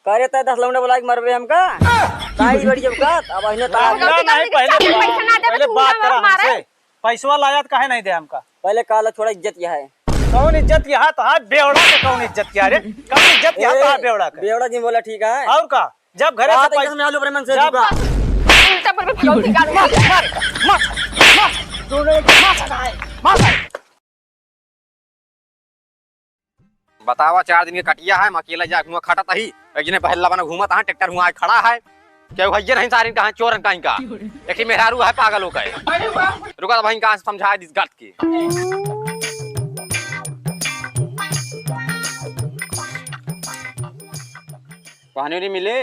करे त 10 लौंडा बोला के मरबे हमका काई बड़ी जब का अब अहिने ता नहीं पहले बात करा हमसे पैसवा लायत काहे नहीं दे हमका पहले काला थोड़ा इज्जत यह है कौन इज्जत यहाँ तो हाथ बेवड़ा के कौन इज्जत किया रे कौन इज्जत यहाँ तो हाथ बेवड़ा के बेवड़ा जी बोला ठीक है और का जब घरे से पैसा में आलू ब्राह्मण से जब उल्टा पर भगौती गाड़ मार बतावा 4 दिन के कटिया है अकेला जा घुमा खटत ही एकने पहला बना घूमत हां ट्रैक्टर हुआ खड़ा है के भैया नहीं सारी कहां चोरन कहीं का एक मेहरारू है पागल हो गए रुका भाई कहां से समझा दिस गत की पानी नहीं मिले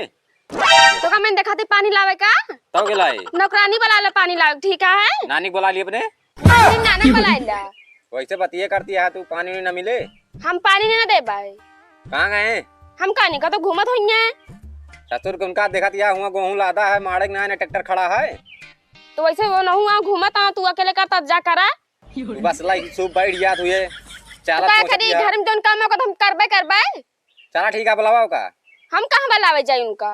तो का मैं दिखाती पानी लावे का तब के लाए नौकरानी बुला ले पानी लावे ठीक है नानी बुला ली अपने नाना बुलाइला वैसे बतिए करती है तू पानी नहीं ना मिले हम पानी नहीं दे पाए कहां गए हम कहानी का तो घूमत होइए ससुर को उनका देखा दिया हुआ गेहूं लादा है माड़े ना ट्रैक्टर खड़ा है तो वैसे वो न हुआ घूमत आ तू अकेले का तब जा करा बस लाई सूप बैठ गया तू ये तो का खरी घर में जोन काम है हम करबे चला ठीक है बुलावा का हम कहां बुलावे जाई उनका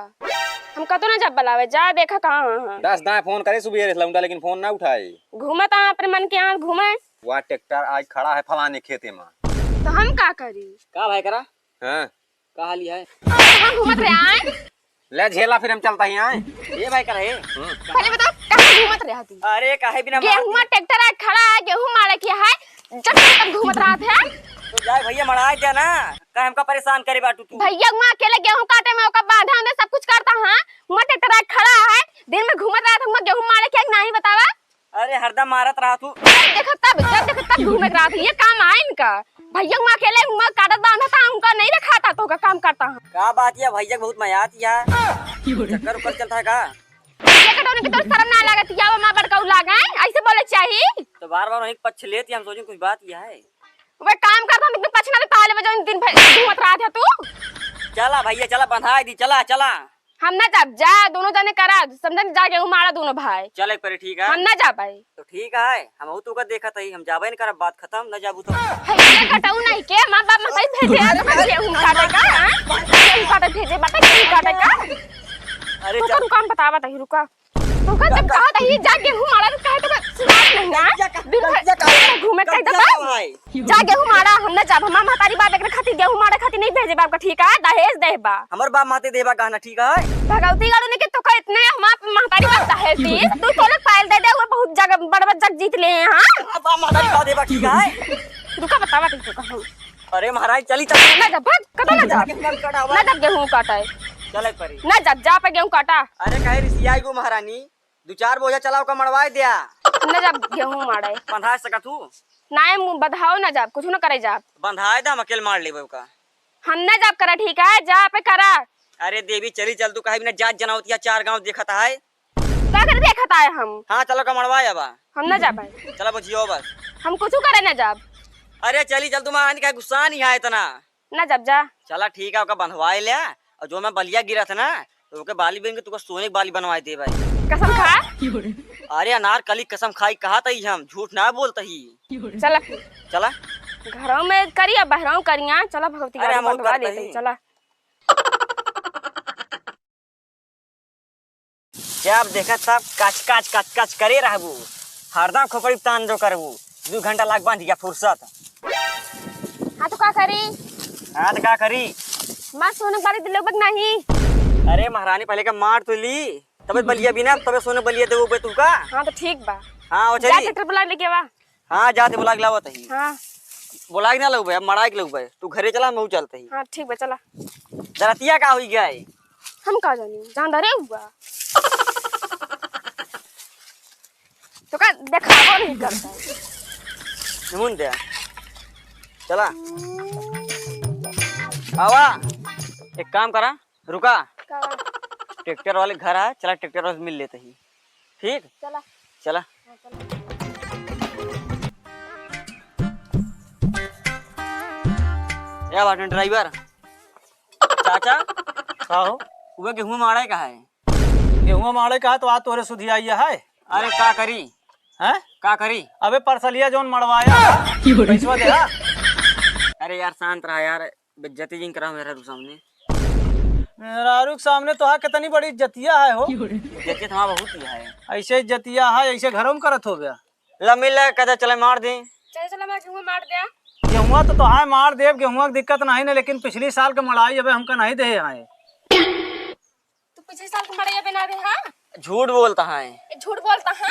हम कतो ना जब बुलावे जा देखा कहां हां 10 दाए फोन करे सुबह लौंडा लेकिन फोन ना उठाए घूमत आ अपने मन के यहां घूमे वहाँ ट्रैक्टर आज खड़ा है फलाने खेते में तो हम का करी का भाई करा हां का हाली है हम घूमत रहे आए ले झेला फिर हम चलता ही आए ये भाई करे पहले बताओ कहां घूमत रहे थी अरे काहे बिना गेहूं ट्रैक्टर खड़ा है गेहूं मारे किया है जब तक घूमत रहा था तो जाए भैया मड़ाए जा ना काहे हमका परेशान करे बाटू तू भैया मां अकेले गेहूं काटे में ओका बांधा में सब कुछ करता हां मां ट्रैक्टर खड़ा है दिन में घूमत रहा था मैं गेहूं मारे क्या नहीं बतावा अरे हरदम मारत रहा तू देखता घूमत रहा था ये काम है इनका भैया मां अकेले मां काटत बांधा था उनका नहीं रखाता तो का काम करता हां का बात है भैया बहुत मयात है चक्कर ऊपर चलता है का ये कटोने की तो शर्म ना लागत या मां बड़का लागा ऐसे बोले चाहिए तो बार-बार नहीं पछ लेती हम सोचे कुछ बात यह है वे काम करता हम पछना ले पाले बजे दिन भर घूमत रहा था तू चला भैया चला बंधा दी चला चला हम ना जब जा दोनों जने करा समझन जाके मारा दोनों भाई चल एक पर ठीक है हम ना जा पाए तो ठीक है हम तो का देखा था हम जाबे नहीं करब बात खत्म न जाबू तो ये कटाऊ नहीं के मां बाप में सही भेजे गेहूं काटे का गेहूं काटे भेजे बाटा गेहूं काटे का अरे तो तू काम बतावा तही रुका तो का जब कहा तही जा गेहूं मारा तो कहे तो सुनात नहीं ना दिन भर घूमे कहे तो जा गेहूं मारा हम ना जा हम महतारी बाप एकरे खातिर गेहूं मारे खातिर नहीं भेजे बाप का ठीक है दहेज देबा हमर बाप माते देबा कहना ठीक है भगवती गाड़ू ने के तो का इतने हम महतारी बाप दहेज दी तू तोले फाइल दे दे वो बहुत जगह बड़ जग जीत ले हैं हां बाप मातारी का देबा ठीक है रुका बतावा तही तो का अरे महाराज चली चल ना जा भाग कतो ना जा ना जा गेहूं काटा चले परी ना जा पे गेहूं काटा अरे काहे रिसियाई गो महारानी 2-4 बोझा चलाओ का मड़वाए दिया ना जा गेहूं मारे बंधा सका तू नाय मुंह बधाओ ना जा कुछ ना करे जा बंधाए दा अकेले मार लेबे का हम ना जा करा ठीक है जा पे करा अरे देवी चली चल तू काहे बिना जात जनावतिया 4 गांव देखता है का कर देखता है हम हां चलो का मड़वाए अब हम ना जा पाए चलो बचियो बस हम कुछ करे ना जा अरे चली चल तुम आने का गुस्सा नहीं है इतना ना जब जा चला ठीक है ओका बंधवाए ले और जो मैं बलिया गिरा था ना तो ओके बाली बन के तुको सोने की बाली बनवाए दे भाई कसम खा अरे अनार कली कसम खाई कहा था हम झूठ ना बोलता ही चला चला घरों में करिया बहराऊ करिया चला भगवती अरे गाड़ी हम और बंधवा करते लेते ही। चला क्या आप देखा सब काच करे रहबू हरदम खोपड़ी तान जो करबू 2 घंटा लाग बांध गया फुर्सत हां तो का करी हां तो का करी मां सोने बारी दिले बक नहीं अरे महारानी पहले का मार तो ली तबे बलिया बिना तबे सोने बलिया देबो बे तू का हां तो ठीक बा हां ओ जा चली ट्रैक्टर बुला लेके वा हां जाते बुला के लावत ही हां बुला के ना लगबे अब मड़ा के लगबे तू घरे चला मैं चलते ही हां ठीक बा चला जरतिया का होई गए हम का जानी जानदारे हुआ तो का दिखावा नहीं करता नमुन दे चला आवा एक काम करा रुका का ट्रैक्टर वाले घर है चला ट्रैक्टर वाले मिल लेते ही ठीक चला चला या बाटन ड्राइवर चाचा हो वो गेहूं माड़ा का है गेहूं माड़े का तो आज तोरे सुधी आई है अरे का करी हैं का करी अबे परसलिया जोन मड़वाया पैसा दे अरे यार शांत रहा यार बेइज्जती जिन करा मेरा तू सामने मेहरारू के सामने तो हा कितनी बड़ी इज्जतिया है हो। इज्जत हमारा बहुत ही है। ऐसे इज्जतिया है, ऐसे घरों में करत हो गया। ला मिल कहते चले मार दे। चल मैं गेहूं मार दिया। गेहुआ तो तोहार मार देव, गेहुआ की दिक्कत नहीं ना, लेकिन पिछली साल के मड़ाई अब हमका नहीं दे आए। तू पिछले साल को मड़ैया बना दे। हां झूठ बोलता है। झूठ बोलता है।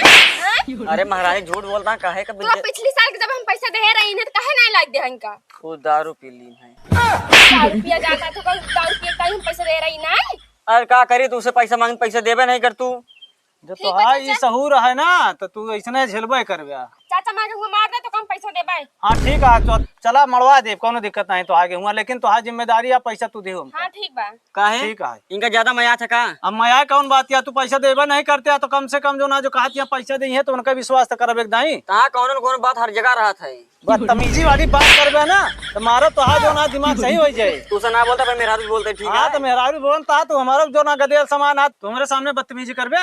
अरे महाराज झूठ बोलता है, काहे का तू पिछली साल के जब हम पैसा दे रही है तो काहे नहीं लाग दे इनका। खुद दारू पी ली है। दारू पिया जाता तो दारू पिए का हम पैसा दे रही नहीं। अरे का करी तू, उसे पैसा मांग पैसा देबे नहीं कर तू। जो तोहार ये सहूर है ना तो तू ऐसने झेलबे करबे। चाचा मां गेहूं मार दे तो कम पैसा देबे। हाँ ठीक है, तो चला मरवा दे, कोनो दिक्कत नहीं। तो आगे हुआ लेकिन तोहार जिम्मेदारी है, पैसा तू देहो। हां ठीक बा। काहे ठीक है। इनका ज्यादा मया था का। अब माया कौन बात या, तू पैसा देबे नहीं करते तो कम से कम जो ना जो कहती है पैसा दी है तो उनका विश्वास तो करब नहीं। कहाँ कौन बात हर जगह रहा था। बदतमीजी वाली बात करबे ना तो मारो तोहार जो ना दिमाग सही हो जाए। तू से ना बोलता पर मेरा भी बोलते ठीक हाँ है। तो मेहरारू बोलता तो हमारा जो ना गदेल सामान है तुम्हारे सामने बदतमीजी करबे।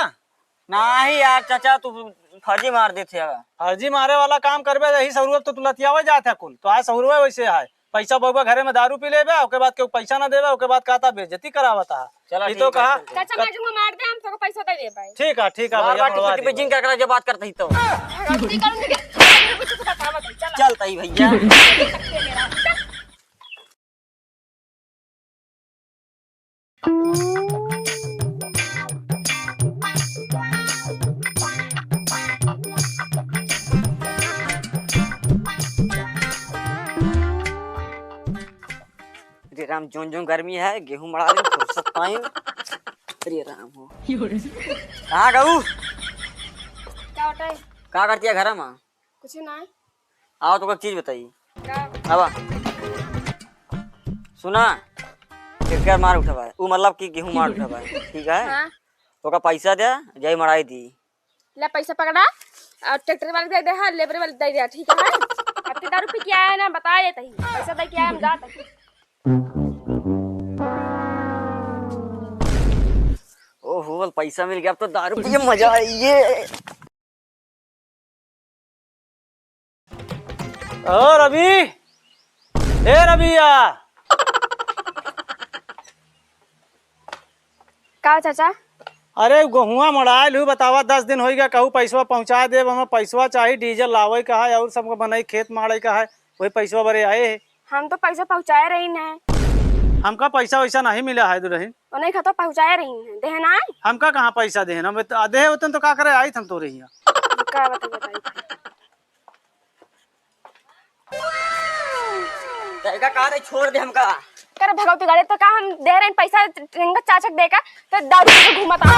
नहीं यार चाचा तू फर्जी मार देते। फर्जी मारे वाला काम करबे यही सहूरत तो तू लतियावे जात है कुल। तो आज सहूरवे वैसे है, पैसा बउवा घरे में दारू पी लेबे, ओके बाद के पैसा ना देबे, ओके बाद कहता बेइज्जती करावता है। चला ये तो कहा चाचा मां गेहूं मार दे हम तो पैसा दे देबे। ठीक है भैया मरवा दे। बेजिंग कर जब बात करते ही तो गलती करूंगी कि कुछ बतावा चल। चलता ही भैया। अरे राम जो गर्मी है गेहूं मड़ा दे फुर्सत पाई। अरे राम हो कहाँ गऊ क्या होता है? का करती है घर में। कुछ नहीं। आओ तो चीज बताइए। क्या अब सुना ट्रैक्टर मार उठा है वो मतलब कि गेहूं मार उठा है ठीक है। हां तो का पैसा दे जय मराई दी। ले पैसा पकड़ा और ट्रैक्टर वाले दे दे। हां लेबर वाले दे दे ठीक है। कितने दारू पी के आया है ना बता देता ही पैसा दे के आया हम जाते। ओहो पैसा मिल गया अब तो दारू पिए मजा आइए। ओ रवि, ए रविया। का चाचा अरे गेहुआ मड़ायल हूँ, बतावा 10 दिन हो गया, कहूँ पैसा पहुँचा दे। हमें पैसा चाहिए, डीजल लावे का है और सबको बनाई खेत मारे का है, वही पैसा बड़े आए है। हम तो पैसा पहुंचाए रही है। हमका पैसा वैसा नहीं मिला है दुल्हन। और नहीं खा तो पहुंचाए रही है देना। हमका कहाँ पैसा दे हम दे होते तो का करे आई हम तो रही। का बताइए का कहा छोड़ दे हमका। कर भगवती गाड़ी तो का हम दे रहे हैं पैसा चाचक देगा तो दारू पी के घूमता है।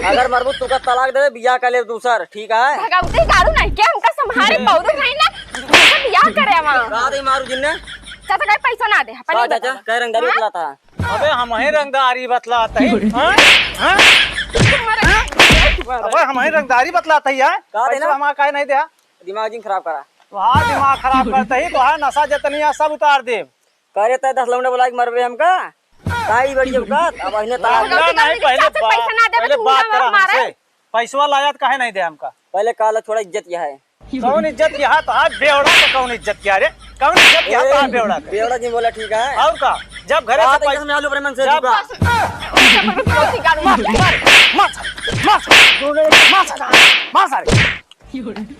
अगर मरबू तू का तलाक दे बियाह कर ले दूसर ठीक है। भगवती गाड़ू नहीं क्या हमका संभाले पौधे नहीं ना बियाह करे वहां का दे मारू जिन्ने चाचा का पैसा ना दे का चाचा कह रंगदारी बतलाता है। अबे हम ही रंगदारी बतलाते हैं। अबे हम ही रंगदारी बतलाते हैं। का देना हमारा काहे नहीं दिया। दिमाग जिन खराब करा तो हाँ दिमाग खराब करते ही तो हाँ नशा जतनी सब उतार दे। करे तय 10 लौंडे बोला मरबे हमका काई बड़ी औकात। अब अहिने तलाक नहीं पहले बात करा हमसे। पैसा लाया काहे नहीं दे हमका। पहले काला थोड़ा इज्जत यह है। कौन इज्जत यहाँ तो हाथ बेवड़ा के कौन इज्जत किया रे। कौन इज्जत यहाँ तो हाथ बेवड़ा के। बेवड़ा जी बोला ठीक है। और का जब घरे से पैसा में आलू ब्रह्मन से जब जुगा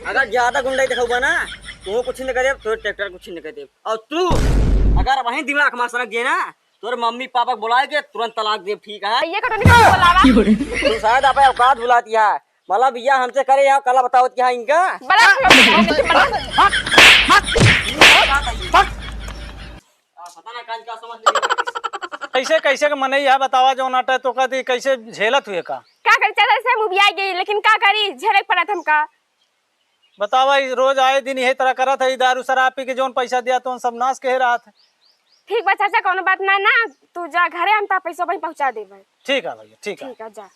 अगर ज्यादा गुंडाई दिखाऊगा ना तो कुछ नहीं करे तो ट्रैक्टर कुछ नहीं करे। और तू अगर वहीं दिमाग हमारा सड़क गए ना तोर मम्मी पापा बुलाए के तुरंत तलाक दे ठीक है। ये कटोनी का बोलावा तू शायद आप औकात भुलाती है मतलब भैया हमसे करे यहाँ कला बताओ क्या इनका पता ना काज का समझ कैसे कैसे के मने यह बतावा जो नाटा तो कहती कैसे झेलत हुए का कर चल से मूवी आ गई लेकिन का करी झेले पड़ा था हमका। बतावा रोज आए दिन यही तरह करत है दारू शराब पी के जोन पैसा दिया तो सब नाश कह रहा था। ठीक बा चाचा कोनो बात ना तू जा घरे हम ता पैसा वहीं पहुंचा देबे। ठीक है भैया ठीक है ठीक है जा।